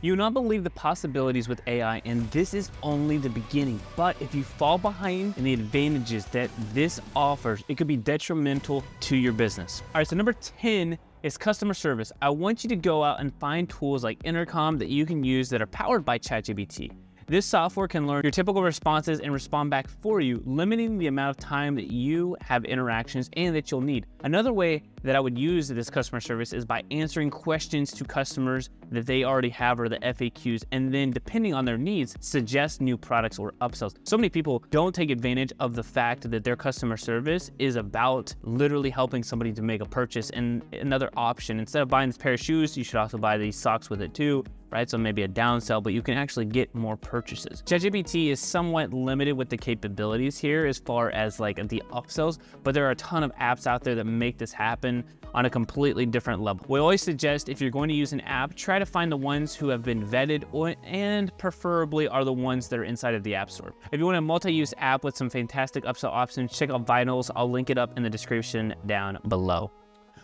You will not believe the possibilities with AI, and this is only the beginning. But if you fall behind in the advantages that this offers, it could be detrimental to your business. All right, so number 10 is customer service. I want you to go out and find tools like Intercom that you can use that are powered by ChatGPT. This software can learn your typical responses and respond back for you, limiting the amount of time that you have interactions and that you'll need. Another way that I would use this customer service is by answering questions to customers that they already have, or the FAQs, and then depending on their needs, suggest new products or upsells. So many people don't take advantage of the fact that their customer service is about literally helping somebody to make a purchase. And another option, instead of buying this pair of shoes, you should also buy these socks with it too, right? So maybe a downsell, but you can actually get more purchases. ChatGPT is somewhat limited with the capabilities here as far as like the upsells, but there are a ton of apps out there that make this happen on a completely different level. We always suggest if you're going to use an app, try to find the ones who have been vetted and preferably are the ones that are inside of the App Store. If you want a multi-use app with some fantastic upsell options, check out Vitals. I'll link it up in the description down below.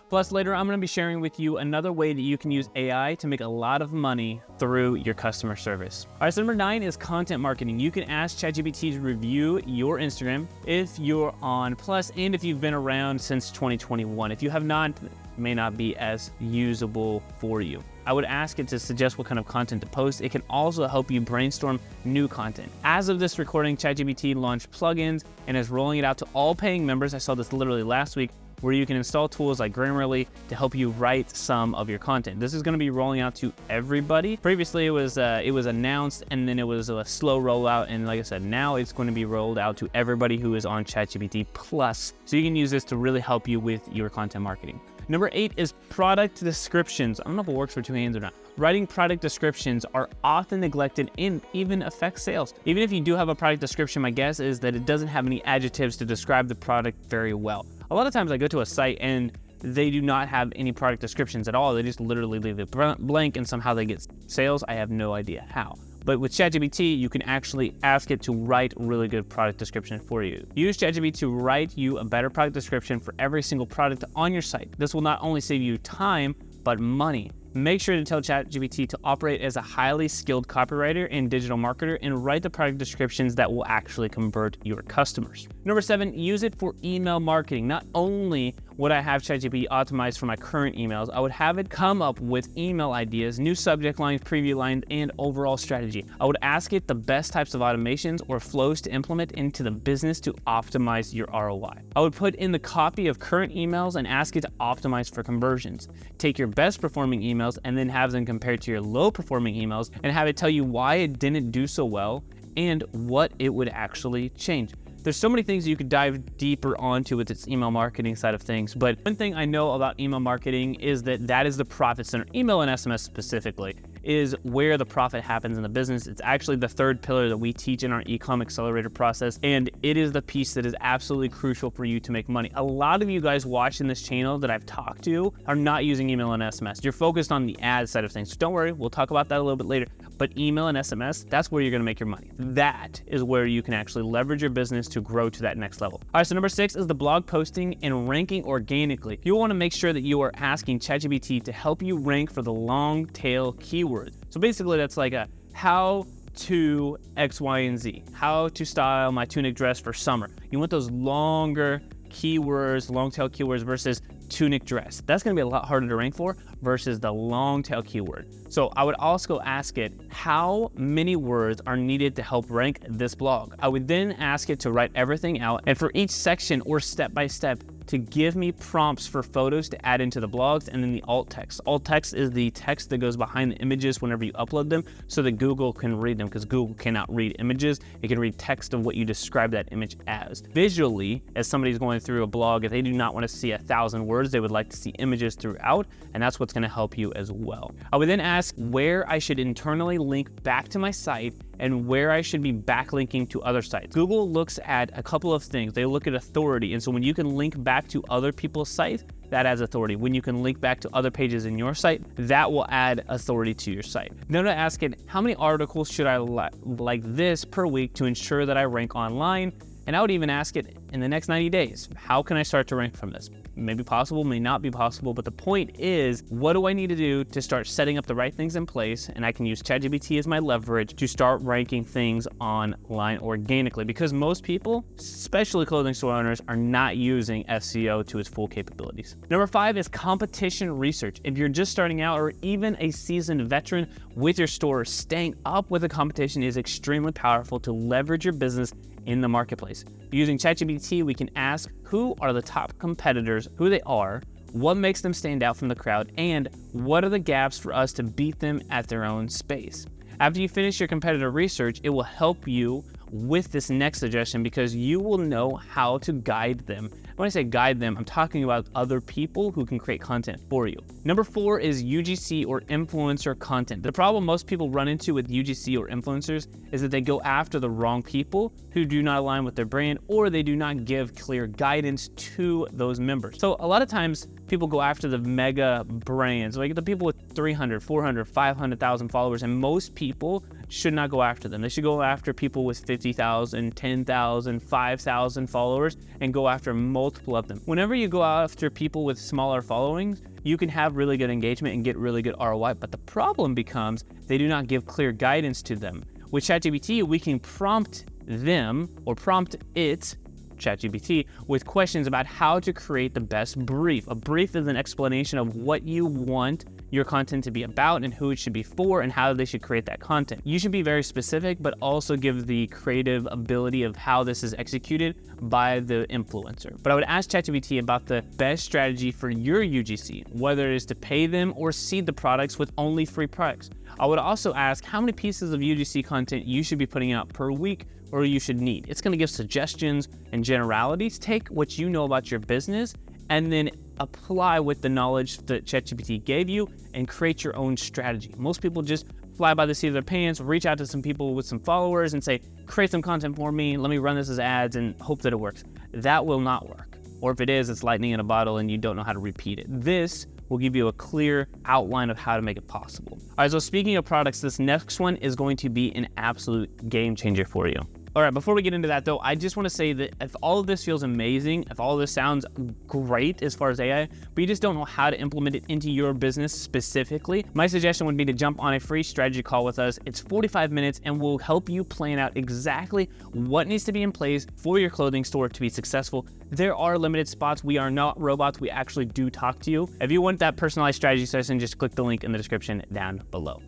Plus, later I'm going to be sharing with you another way that you can use AI to make a lot of money through your customer service. All right, so number 9 is content marketing. You can ask ChatGPT to review your Instagram if you're on Plus and if you've been around since 2021. If you have not, it may not be as usable for you. I would ask it to suggest what kind of content to post. It can also help you brainstorm new content. As of this recording, ChatGPT launched plugins and is rolling it out to all paying members. I saw this literally last week, where you can install tools like Grammarly to help you write some of your content. This is going to be rolling out to everybody. Previously, it was announced and then it was a slow rollout. And like I said, now it's going to be rolled out to everybody who is on ChatGPT Plus. So you can use this to really help you with your content marketing. Number 8 is product descriptions. I don't know if it works for two hands or not. Writing product descriptions are often neglected and even affect sales. Even if you do have a product description, my guess is that it doesn't have any adjectives to describe the product very well. A lot of times I go to a site and they do not have any product descriptions at all. They just literally leave it blank and somehow they get sales. I have no idea how. But with ChatGPT, you can actually ask it to write really good product description for you. Use ChatGPT to write you a better product description for every single product on your site. This will not only save you time, but money. Make sure to tell ChatGPT to operate as a highly skilled copywriter and digital marketer and write the product descriptions that will actually convert your customers. Number 7, use it for email marketing. Not only would I have ChatGPT optimized for my current emails, I would have it come up with email ideas, new subject lines, preview lines, and overall strategy. I would ask it the best types of automations or flows to implement into the business to optimize your ROI. I would put in the copy of current emails and ask it to optimize for conversions. Take your best performing emails and then have them compared to your low performing emails and have it tell you why it didn't do so well and what it would actually change. There's so many things you could dive deeper onto with its email marketing side of things, but one thing I know about email marketing is that is the profit center. Email and SMS specifically is where the profit happens in the business. It's actually the third pillar that we teach in our e-com accelerator process, and it is the piece that is absolutely crucial for you to make money. A lot of you guys watching this channel that I've talked to are not using email and SMS. You're focused on the ad side of things. So don't worry, we'll talk about that a little bit later. But email and SMS, that's where you're gonna make your money. That is where you can actually leverage your business to grow to that next level. All right, so number 6 is the blog posting and ranking organically. You wanna make sure that you are asking ChatGPT to help you rank for the long tail keywords. So basically that's like a how to X, Y, and Z. How to style my tunic dress for summer. You want those longer keywords, long tail keywords versus tunic dress. That's gonna be a lot harder to rank for versus the long tail keyword. So I would also ask it how many words are needed to help rank this blog. I would then ask it to write everything out and for each section or step by step to give me prompts for photos to add into the blogs and then the alt text. Alt text is the text that goes behind the images whenever you upload them so that Google can read them because Google cannot read images. It can read text of what you describe that image as. Visually, as somebody's going through a blog, if they do not want to see 1,000 words, they would like to see images throughout, and that's what's going to help you as well. I would then ask where I should internally link back to my site and where I should be backlinking to other sites. Google looks at a couple of things. They look at authority, and so when you can link back to other people's sites, that adds authority. When you can link back to other pages in your site, that will add authority to your site. Then I ask it, how many articles should I like this per week to ensure that I rank online? And I would even ask it in the next 90 days, how can I start to rank from this? may be possible, may not be possible, but the point is, what do I need to do to start setting up the right things in place? And I can use ChatGPT as my leverage to start ranking things online organically, because most people, especially clothing store owners, are not using SEO to its full capabilities. Number 5 is competition research. If you're just starting out or even a seasoned veteran with your store, staying up with the competition is extremely powerful to leverage your business in the marketplace. Using ChatGPT, we can ask who are the top competitors, who they are, what makes them stand out from the crowd, and what are the gaps for us to beat them at their own space. After you finish your competitor research, it will help you with this next suggestion because you will know how to guide them. When I say guide them, I'm talking about other people who can create content for you. Number 4 is UGC or influencer content. The problem most people run into with UGC or influencers is that they go after the wrong people who do not align with their brand, or they do not give clear guidance to those members. So a lot of times people go after the mega brands, like the people with 300, 400, 500,000 followers, and most people should not go after them. They should go after people with 50,000, 10,000, 5,000 followers and go after multiple of them. Whenever you go after people with smaller followings, you can have really good engagement and get really good ROI, but the problem becomes they do not give clear guidance to them. With ChatGPT, we can prompt them or prompt it, ChatGPT, with questions about how to create the best brief. A brief is an explanation of what you want your content to be about and who it should be for and how they should create that content. You should be very specific, but also give the creative ability of how this is executed by the influencer. But I would ask ChatGPT about the best strategy for your UGC, whether it is to pay them or seed the products with only free products. I would also ask how many pieces of UGC content you should be putting out per week or you should need. It's gonna give suggestions and generalities. Take what you know about your business and then apply with the knowledge that ChatGPT gave you and create your own strategy. Most people just fly by the seat of their pants, reach out to some people with some followers and say, create some content for me, let me run this as ads and hope that it works. That will not work. Or if it is, it's lightning in a bottle and you don't know how to repeat it. This will give you a clear outline of how to make it possible. All right, so speaking of products, this next one is going to be an absolute game changer for you. All right, before we get into that though, I just want to say that if all of this feels amazing, if all of this sounds great as far as AI, but you just don't know how to implement it into your business specifically, my suggestion would be to jump on a free strategy call with us. It's 45 minutes and we'll help you plan out exactly what needs to be in place for your clothing store to be successful. There are limited spots. We are not robots. We actually do talk to you. If you want that personalized strategy session, just click the link in the description down below.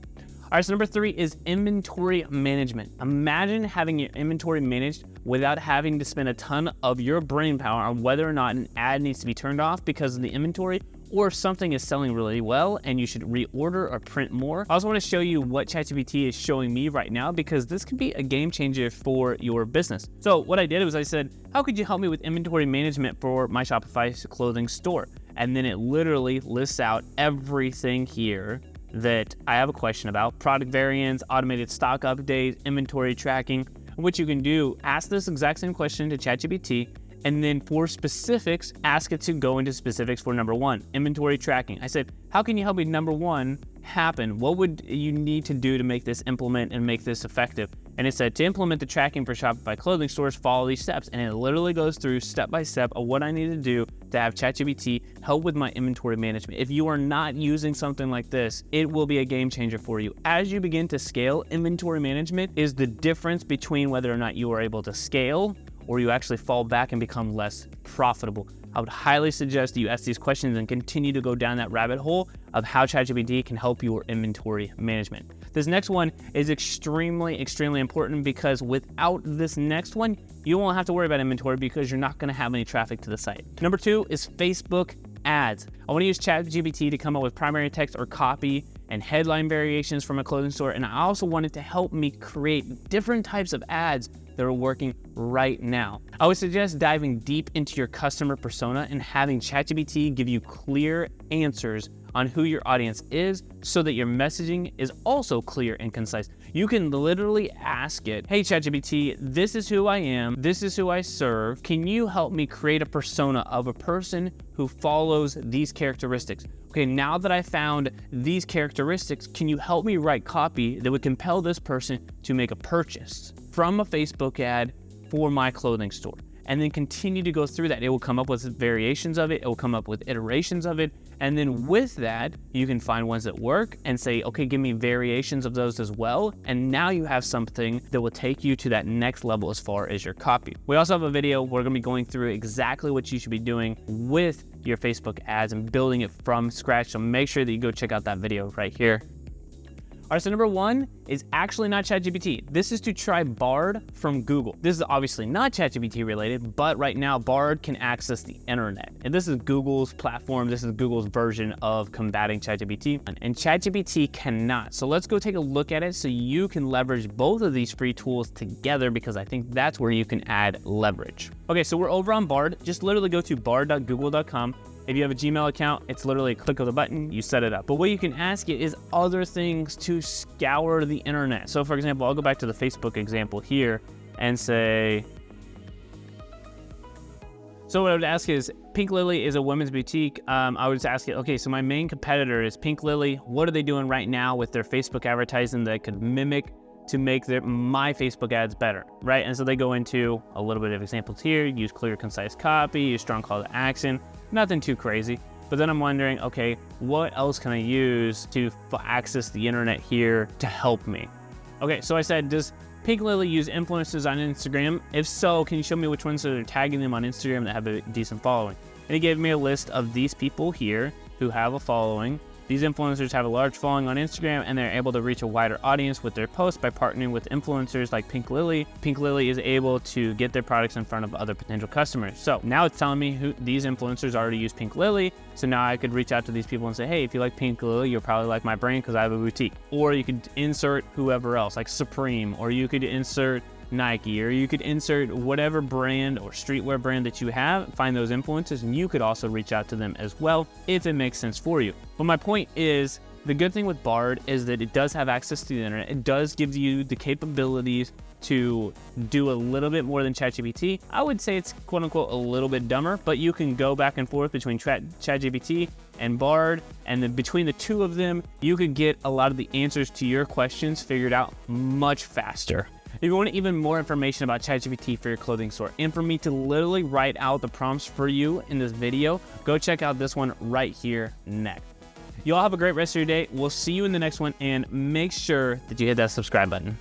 All right, so number 3 is inventory management. Imagine having your inventory managed without having to spend a ton of your brain power on whether or not an ad needs to be turned off because of the inventory, or if something is selling really well and you should reorder or print more. I also want to show you what ChatGPT is showing me right now because this can be a game changer for your business. So what I did was I said, how could you help me with inventory management for my Shopify clothing store? And then it literally lists out everything here that I have a question about: product variants, automated stock updates, inventory tracking. What you can do, ask this exact same question to ChatGPT, and then for specifics, ask it to go into specifics for number 1, inventory tracking. I said, how can you help me number 1 happen? What would you need to do to make this implement and make this effective? And it said, to implement the tracking for Shopify clothing stores, follow these steps. And it literally goes through step by step of what I need to do to have ChatGPT help with my inventory management. If you are not using something like this, it will be a game changer for you. As you begin to scale, inventory management is the difference between whether or not you are able to scale or you actually fall back and become less profitable. I would highly suggest that you ask these questions and continue to go down that rabbit hole of how ChatGPT can help your inventory management. This next one is extremely important because without this next one, you won't have to worry about inventory because you're not gonna have any traffic to the site. Number 2 is Facebook ads. I wanna use ChatGPT to come up with primary text or copy and headline variations from a clothing store. And I also wanted to help me create different types of ads that are working right now. I would suggest diving deep into your customer persona and having ChatGPT give you clear answers on who your audience is so that your messaging is also clear and concise. You can literally ask it, hey ChatGPT, this is who I am, this is who I serve. Can you help me create a persona of a person who follows these characteristics? Okay, now that I found these characteristics, can you help me write copy that would compel this person to make a purchase from a Facebook ad for my clothing store? and then continue to go through that. It will come up with variations of it. It will come up with iterations of it. And then with that, you can find ones that work and say, okay, give me variations of those as well. And now you have something that will take you to that next level as far as your copy. We also have a video where we're gonna be going through exactly what you should be doing with your Facebook ads and building it from scratch. So make sure that you go check out that video right here. All right, so number 1 is actually not ChatGPT. This is to try Bard from Google. This is obviously not ChatGPT related, but right now Bard can access the internet. And this is Google's platform. This is Google's version of combating ChatGPT, and ChatGPT cannot. So let's go take a look at it so you can leverage both of these free tools together, because I think that's where you can add leverage. Okay, so we're over on Bard. Just literally go to bard.google.com. If you have a Gmail account, it's literally a click of the button, you set it up. But what you can ask it is other things to scour the internet. So for example, I'll go back to the Facebook example here and say, so what I would ask is, Pink Lily is a women's boutique. I would just ask it, okay, so my main competitor is Pink Lily. What are they doing right now with their Facebook advertising that could mimic to make my Facebook ads better, right? And so they go into a little bit of examples here, use clear, concise copy, use strong call to action, nothing too crazy. But then I'm wondering, okay, what else can I use to access the internet here to help me? Okay, so I said, does Pink Lily use influencers on Instagram? If so, can you show me which ones are tagging them on Instagram that have a decent following? And he gave me a list of these people here who have a following. These influencers have a large following on Instagram, and they're able to reach a wider audience with their posts by partnering with influencers like Pink Lily. Pink Lily is able to get their products in front of other potential customers. So now it's telling me who these influencers already use Pink Lily. So now I could reach out to these people and say, hey, if you like Pink Lily, you'll probably like my brand because I have a boutique. Or you could insert whoever else, like Supreme, or you could insert Nike, or you could insert whatever brand or streetwear brand that you have, find those influencers, and you could also reach out to them as well if it makes sense for you. But my point is, the good thing with Bard is that it does have access to the internet. It does give you the capabilities to do a little bit more than ChatGPT. I would say it's quote unquote a little bit dumber, but you can go back and forth between ChatGPT and Bard, and then between the two of them, you could get a lot of the answers to your questions figured out much faster. If you want even more information about ChatGPT for your clothing store and for me to literally write out the prompts for you in this video, go check out this one right here next. You all have a great rest of your day. We'll see you in the next one, and make sure that you hit that subscribe button.